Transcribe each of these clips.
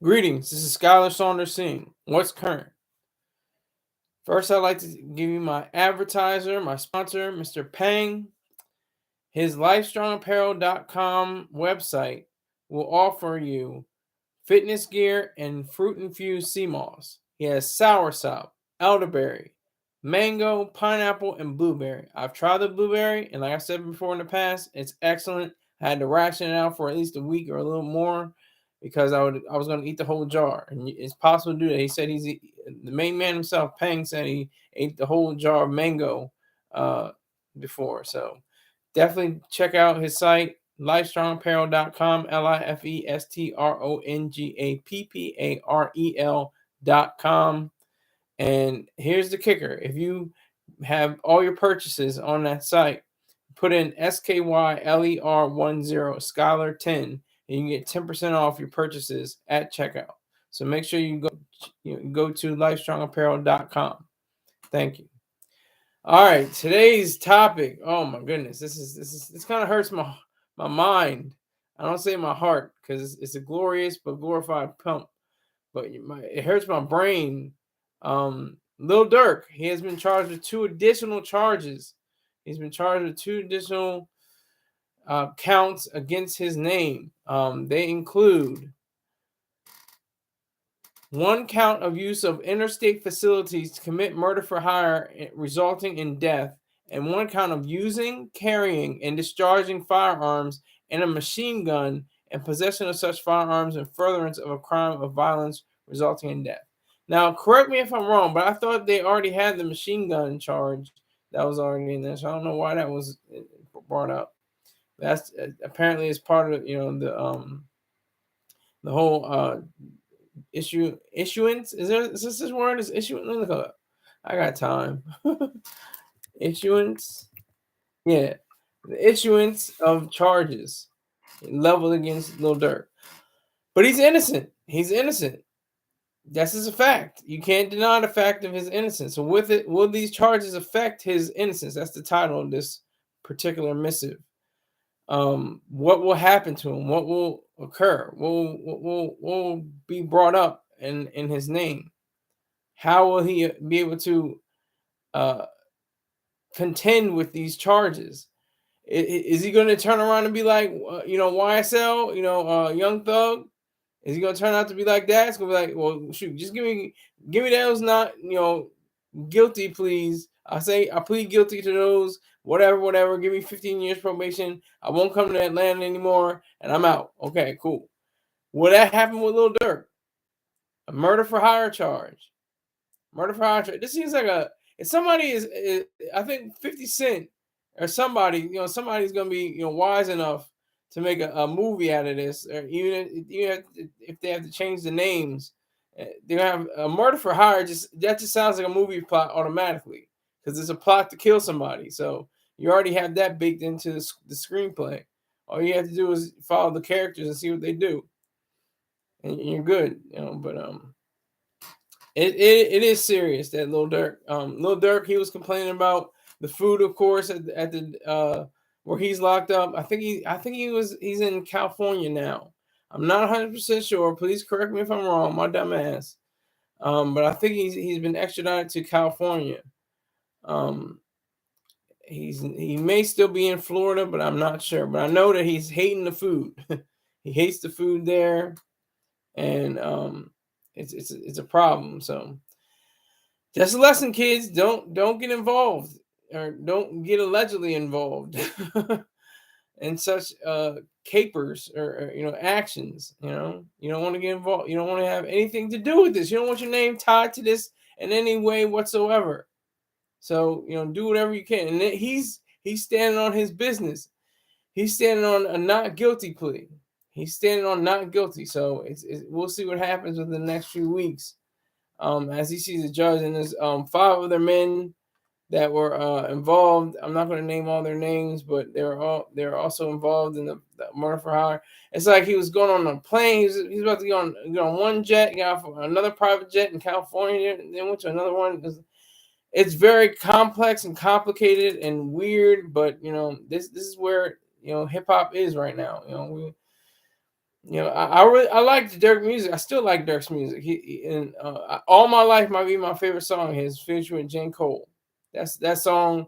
Greetings, this is Skyler Saunders saying, what's current? First, I'd like to give you my advertiser, my sponsor, Mr. Pang. His LifeStrongApparel.com website will offer you fitness gear and fruit-infused sea moss. He has soursop, elderberry, mango, pineapple, and blueberry. I've tried the blueberry, and like I said before in the past, it's excellent. I had to ration it out for at least a week or a little more because I was going to eat the whole jar, and it's possible to do that. He said the main man himself, Peng, said he ate the whole jar of mango before. So definitely check out his site, lifestrongapparel.com, lifestrongapparel.com. And here's the kicker: if you have all your purchases on that site, put in SKYLER10 Skyler10, and you can get 10% off your purchases at checkout. So make sure you go to lifestrongapparel.com. Thank you. All right, today's topic. Oh my goodness, this kind of hurts my mind. I don't say my heart because it's a glorious but glorified pump, but it hurts my brain. Lil Durk, he has been charged with 2 additional charges. He's been charged with 2 additional counts against his name. They include 1 count of use of interstate facilities to commit murder for hire resulting in death, and 1 count of using, carrying, and discharging firearms and a machine gun and possession of such firearms in furtherance of a crime of violence resulting in death. Now, correct me if I'm wrong, but I thought they already had the machine gun charge that was already in there, so I don't know why that was brought up. That's apparently is part of the whole issuance. Is this word? Is issuance? Let me look up. I got time. Issuance. Yeah, the issuance of charges leveled against Lil Durk, but he's innocent. He's innocent. This is a fact. You can't deny the fact of his innocence. So with it, will these charges affect his innocence? That's the title of this particular missive. What will happen to him? What will occur? What will be brought up in his name? How will he be able to contend with these charges? Is he going to turn around and be like, YSL, Young Thug? Is he going to turn out to be like that? It's going to be like, well, shoot, just give me those not, guilty pleas. I plead guilty to those, whatever. Give me 15 years probation. I won't come to Atlanta anymore, and I'm out. Okay, cool. Will that happen with Lil Durk? A murder for hire charge. This seems like if somebody is I think 50 Cent or somebody, somebody's gonna be wise enough to make a movie out of this, or even if they have to change the names, they're gonna have a murder for hire. That just sounds like a movie plot automatically because it's a plot to kill somebody. So you already have that baked into the screenplay. All you have to do is follow the characters and see what they do, and you're good. But it is serious that Lil Durk, he was complaining about the food, of course, at the where he's locked up. I think he's in California now. I'm not 100% sure. Please correct me if I'm wrong, my dumb ass. But I think he's been extradited to California. He may still be in Florida, but I'm not sure. But I know that he's hating the food. He hates the food there, and it's a problem. So just a lesson, kids. Don't get involved, or don't get allegedly involved in such capers or actions. You don't want to get involved. You don't want to have anything to do with this. You don't want your name tied to this in any way whatsoever. So do whatever you can. And he's standing on his business. He's standing on a not guilty plea. He's standing on not guilty. So we'll see what happens within the next few weeks. As he sees the judge, and there's 5 other men that were involved. I'm not going to name all their names, but they're also involved in the murder for hire. It's like he was going on a plane. He's about to go on one jet, got another private jet in California, and then went to another one. It's very complex and complicated and weird, but this is where hip hop is right now. I like the Durk music. I still like Durk's music. And All My Life might be my favorite song. His feature with J. Cole. That song.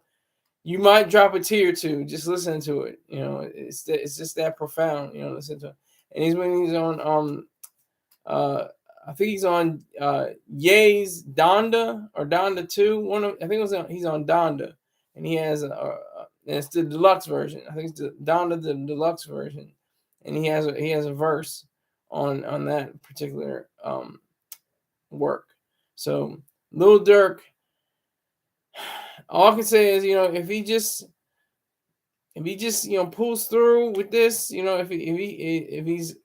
You might drop a tear or two just listening to it. It's just that profound. Listen to it. And he's on uh I think he's on Ye's Donda or Donda 2. I think he's on Donda, and he has and it's the deluxe version. I think it's the Donda the deluxe version, and he has a verse on that particular work. So Lil Durk, all I can say is if he just pulls through with this, if he's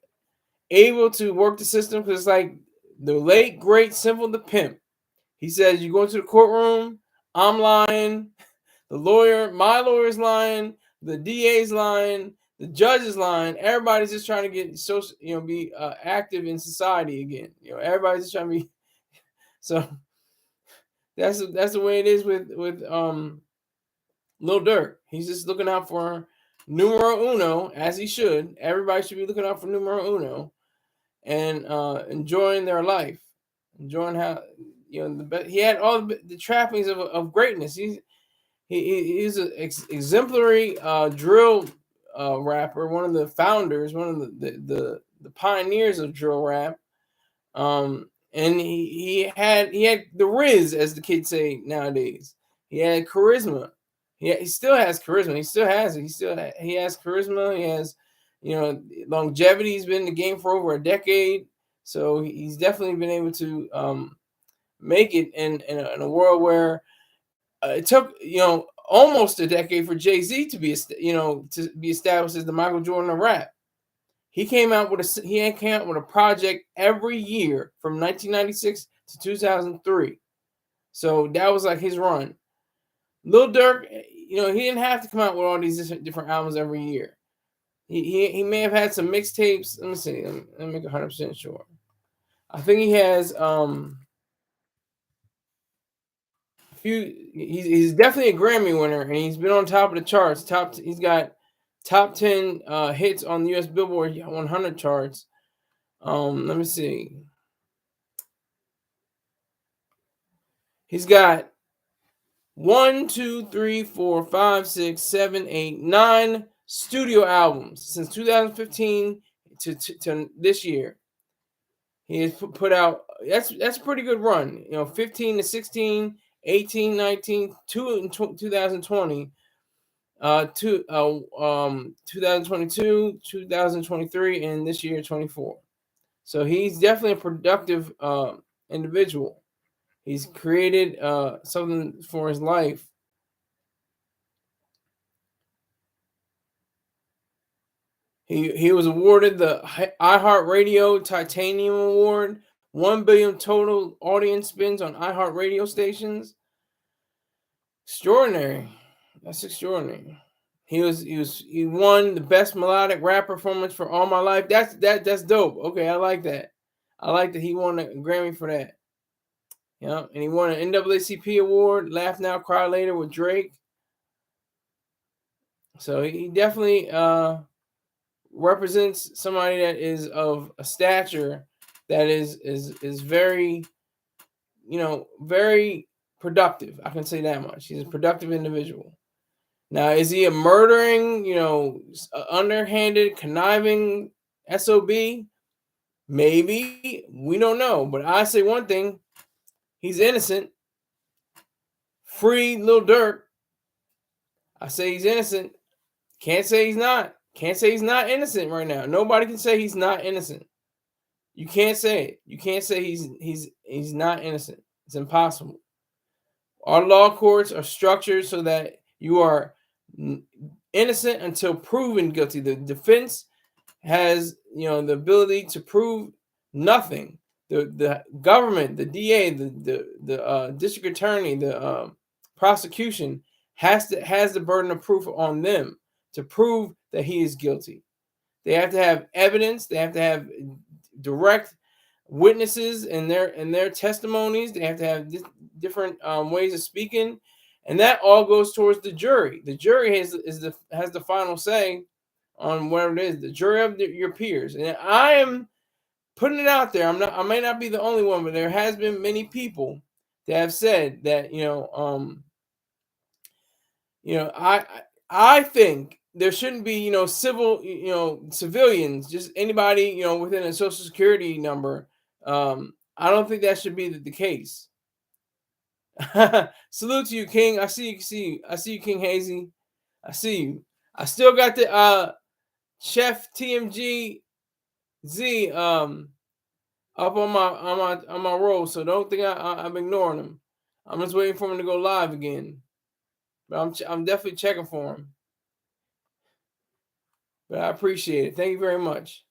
able to work the system, because it's like the late great Simple the Pimp. He says, you go into the courtroom, I'm lying, my lawyer's lying, the DA's lying, the judge is lying. Everybody's just trying to get be active in society again. Everybody's just trying to be. So that's the way it is with Lil Durk. He's just looking out for numero uno, as he should. Everybody should be looking out for numero uno and enjoying their life, enjoying how he had all the trappings of greatness. He's an exemplary drill rapper, one of the founders, one of the pioneers of drill rap. And he had the Riz, as the kids say nowadays. He had charisma. He still has charisma. He still has it. He has charisma. He has longevity. He's been in the game for over a decade, so he's definitely been able to make it in a world where it took almost a decade for Jay-Z to be established as the Michael Jordan of rap. He came out with a project every year from 1996 to 2003. So that was like his run. Lil Durk, he didn't have to come out with all these different albums every year. He may have had some mixtapes. Let me see. Let me make 100% sure. I think he has he's definitely a Grammy winner, and he's been on top of the charts. He's got top 10 hits on the US Billboard 100 charts. Let me see. He's got 1, 2, 3, 4, 5, 6, 7, 8, 9 studio albums since 2015 to this year. He has put out that's a pretty good run. 15 to 16, 18, 19, 2 in 2020, 2022, 2023, and this year 24. So he's definitely a productive individual. He's created something for his life. He was awarded the iHeartRadio Titanium Award, 1 billion total audience spins on iHeartRadio stations. Extraordinary. That's extraordinary. He won the best melodic rap performance for All My Life. That's dope. Okay, I like that. I like that he won a Grammy for that. And he won an NAACP award, Laugh Now, Cry Later with Drake. So he definitely represents somebody that is of a stature that is very, very productive. I can say that much. He's a productive individual. Now, is he a murdering, underhanded, conniving SOB? Maybe. We don't know. But I say one thing. He's innocent. Free Lil Durk. I say he's innocent. Can't say he's not. Can't say he's not innocent right now. Nobody can say he's not innocent. You can't say it. You can't say he's not innocent. It's impossible. Our law courts are structured so that you are innocent until proven guilty. The defense has the ability to prove nothing. The government, the DA, the district attorney, the prosecution has the burden of proof on them to prove that he is guilty. They have to have evidence. They have to have direct witnesses in their testimonies. They have to have different ways of speaking, and that all goes towards the jury. The jury has the final say on whatever it is, the jury of your peers. And I am putting it out there. I may not be the only one, but there has been many people that have said that, I think there shouldn't be, civilians, just anybody, within a social security number. I don't think that should be the case. Salute to you, King. I see you, King Hazy. I see you. I still got the Chef TMG Z up on my roll, so don't think I'm ignoring him. I'm just waiting for him to go live again. But I'm definitely checking for him. But I appreciate it. Thank you very much.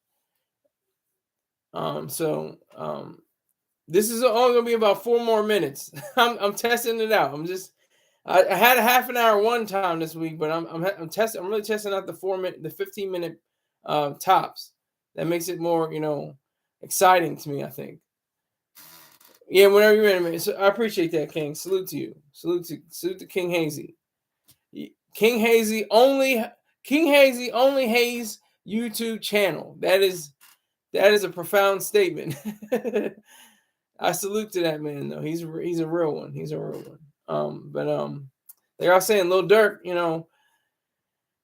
This is only gonna be about 4 more minutes. I'm testing it out. I had a half an hour one time this week, but I'm testing. I'm really testing out the 15-minute tops. That makes it more, exciting to me, I think. Yeah, whenever you're in, man. So I appreciate that, King. Salute to you. Salute to King Hazy. King Hazy only Hayes YouTube channel. That is a profound statement. I salute to that man though. He's a real one. He's a real one. Like I was saying, Lil Durk,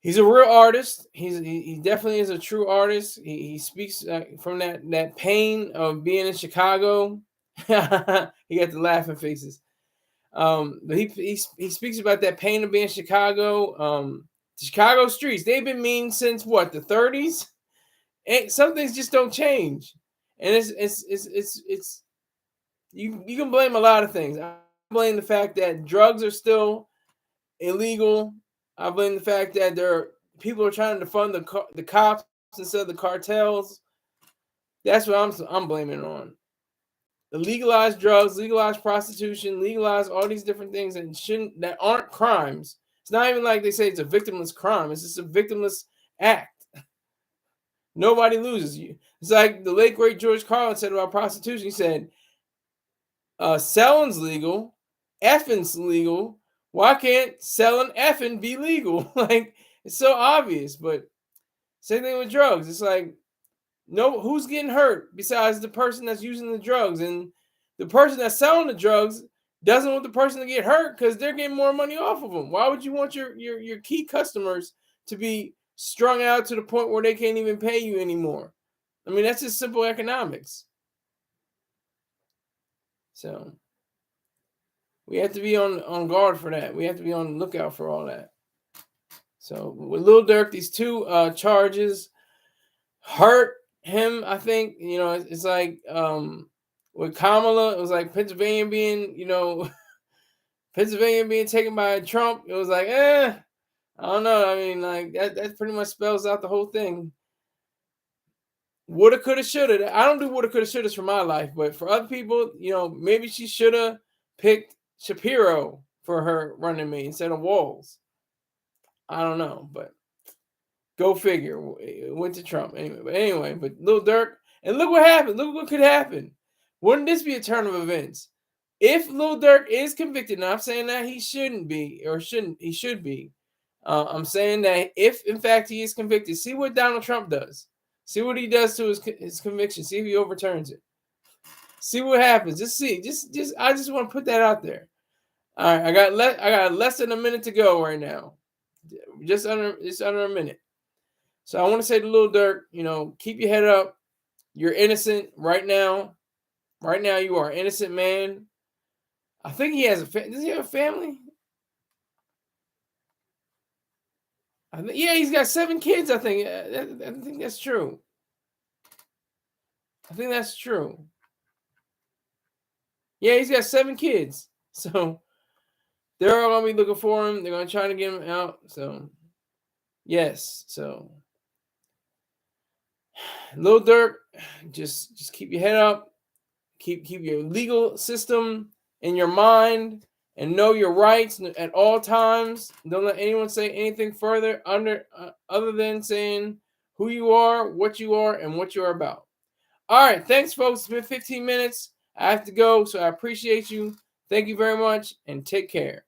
he's a real artist. He definitely is a true artist. He speaks from that pain of being in Chicago. He got the laughing faces. But he speaks about that pain of being in Chicago. The Chicago streets, they've been mean since what, the 30s? And some things just don't change. And it's you can blame a lot of things. I blame the fact that drugs are still illegal. I blame the fact that people are trying to fund the cops instead of the cartels. That's what I'm blaming it on. The legalized drugs, legalized prostitution, legalized all these different things that aren't crimes. It's not even like they say it's a victimless crime. It's just a victimless act. Nobody loses. It's like the late great George Carlin said about prostitution. He said, selling's legal, effing's legal. Why can't selling effing be legal? Like, it's so obvious. But same thing with drugs. It's like, no, who's getting hurt besides the person that's using the drugs? And the person that's selling the drugs doesn't want the person to get hurt because they're getting more money off of them. Why would you want your key customers to be strung out to the point where they can't even pay you anymore? I mean, that's just simple economics. So we have to be on guard for that. We have to be on the lookout for all that. So with Lil Durk, these 2 charges hurt him. I think, it's like with Kamala, it was like Pennsylvania being taken by Trump. It was like, I don't know. I mean, like that pretty much spells out the whole thing. Woulda, coulda, shoulda. I don't do woulda, coulda, shouldas for my life, but for other people, maybe she shoulda picked Shapiro for her running mate instead of Walls. I don't know, but go figure. It went to Trump anyway. But Lil Durk, and look what happened. Look what could happen. Wouldn't this be a turn of events? If Lil Durk is convicted, and I'm saying that he shouldn't be, he should be. I'm saying that if in fact he is convicted, see what Donald Trump does. See what he does to his conviction. See if he overturns it. See what happens. Just see. I just want to put that out there. All right, I got less than a minute to go right now. Just under a minute. So I want to say to Lil Durk, keep your head up. You're innocent right now. Right now, you are an innocent man. I think he has does he have a family? Yeah, he's got 7 kids, I think. I think that's true. I think that's true. Yeah, he's got 7 kids. So they're all going to be looking for him. They're going to try to get him out. So, yes. So, Lil Durk, just keep your head up. Keep your legal system in your mind and know your rights at all times. Don't let anyone say anything further other than saying who you are, and what you're about. All right, thanks, folks. It's been 15 minutes. I have to go, so I appreciate you. Thank you very much, and take care.